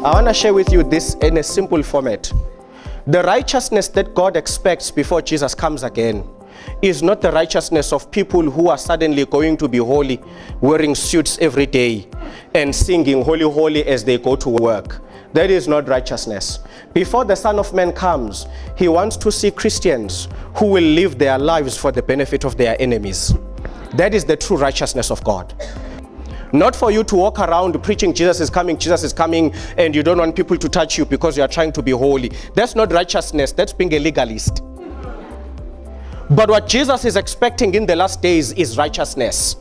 I want to share with you this in a simple format. The righteousness that God expects before Jesus comes again is not the righteousness of people who are suddenly going to be holy, wearing suits every day and singing holy, holy as they go to work. That is not righteousness. Before the Son of Man comes, he wants to see Christians who will live their lives for the benefit of their enemies. That is the true righteousness of God. Not for you to walk around preaching Jesus is coming, and you don't want people to touch you because you are trying to be holy. That's not righteousness, that's being a legalist. But what Jesus is expecting in the last days is righteousness.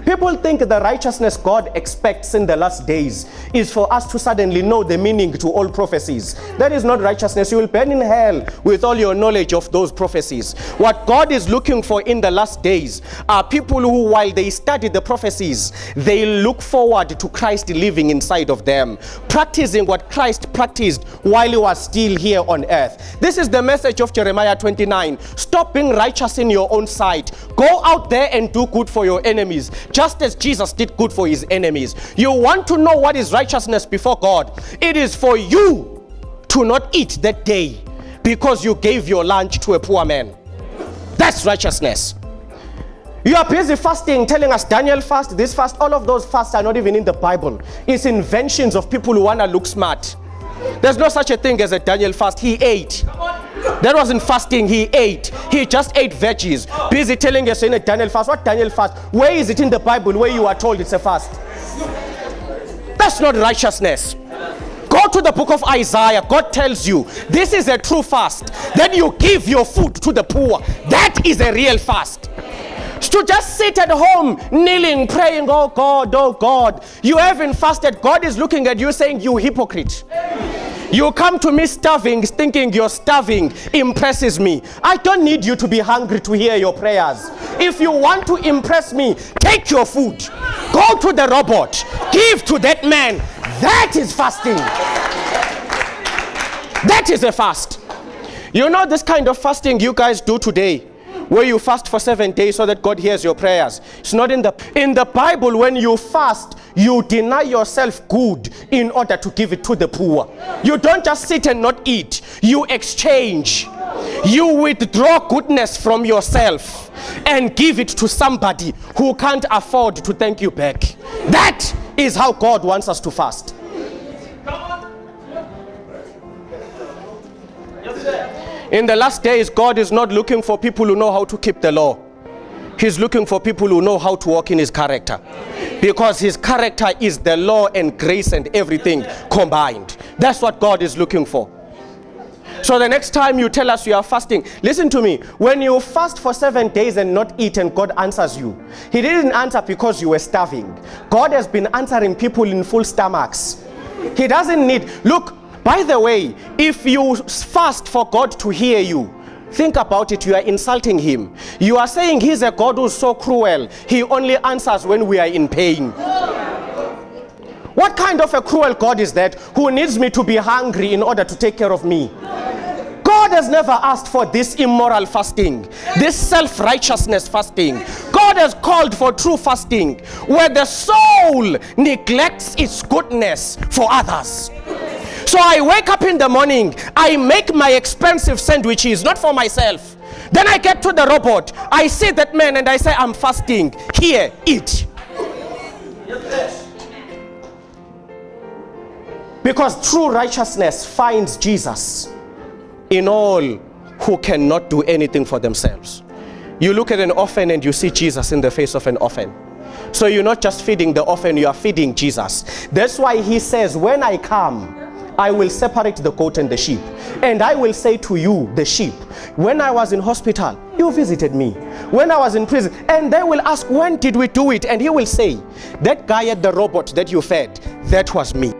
People think the righteousness God expects in the last days is for us to suddenly know the meaning to all prophecies. That is not righteousness. You will burn in hell with all your knowledge of those prophecies. What God is looking for in the last days are people who, while they study the prophecies, they look forward to Christ living inside of them, practicing what Christ practiced while he was still here on earth. This is the message of Jeremiah 29. Stop being righteous in your own sight. Go out there and do good for your enemies, just as Jesus did good for his enemies. You want to know what is righteousness before God? It is for you to not eat that day because you gave your lunch to a poor man. That's righteousness. You are busy fasting, telling us Daniel fast, this fast. All of those fasts are not even in the Bible. It's inventions of people who want to look smart. There's no such a thing as a Daniel fast. He ate. That wasn't fasting, he ate. He just ate veggies. Busy telling us in a Daniel fast. What Daniel fast? Where is it in the Bible where you are told it's a fast? That's not righteousness. Go to the book of Isaiah. God tells you this is a true fast. Then you give your food to the poor. That is a real fast. To just sit at home, kneeling, praying, oh God, you haven't fasted. God is looking at you saying, you hypocrite. You come to me starving, thinking your starving impresses me. I don't need you to be hungry to hear your prayers. If you want to impress me, take your food. Go to the robot. Give to that man. That is fasting. That is a fast. You know this kind of fasting you guys do today, where you fast for 7 days so that God hears your prayers. It's not in the Bible. When you fast, you deny yourself good in order to give it to the poor. You don't just sit and not eat. You exchange. You withdraw goodness from yourself and give it to somebody who can't afford to thank you back. That is how God wants us to fast. In the last days, God is not looking for people who know how to keep the law. He's looking for people who know how to walk in his character. Because his character is the law and grace and everything combined. That's what God is looking for. So the next time you tell us you are fasting, listen to me. When you fast for 7 days and not eat and God answers you, he didn't answer because you were starving. God has been answering people in full stomachs. He doesn't need, look, by the way, if you fast for God to hear you, think about it, you are insulting him. You are saying he's a God who's so cruel. He only answers when we are in pain. What kind of a cruel God is that who needs me to be hungry in order to take care of me? God has never asked for this immoral fasting, this self-righteousness fasting. God has called for true fasting, where the soul neglects its goodness for others. So I wake up in the morning, I make my expensive sandwiches, not for myself. Then I get to the robot, I see that man and I say, I'm fasting. Here, eat. Because true righteousness finds Jesus in all who cannot do anything for themselves. You look at an orphan and you see Jesus in the face of an orphan. So you're not just feeding the orphan, you are feeding Jesus. That's why he says, when I come, I will separate the goat and the sheep. And I will say to you, the sheep, when I was in hospital, you visited me. When I was in prison, and they will ask, when did we do it? And he will say, that guy at the robot that you fed, that was me.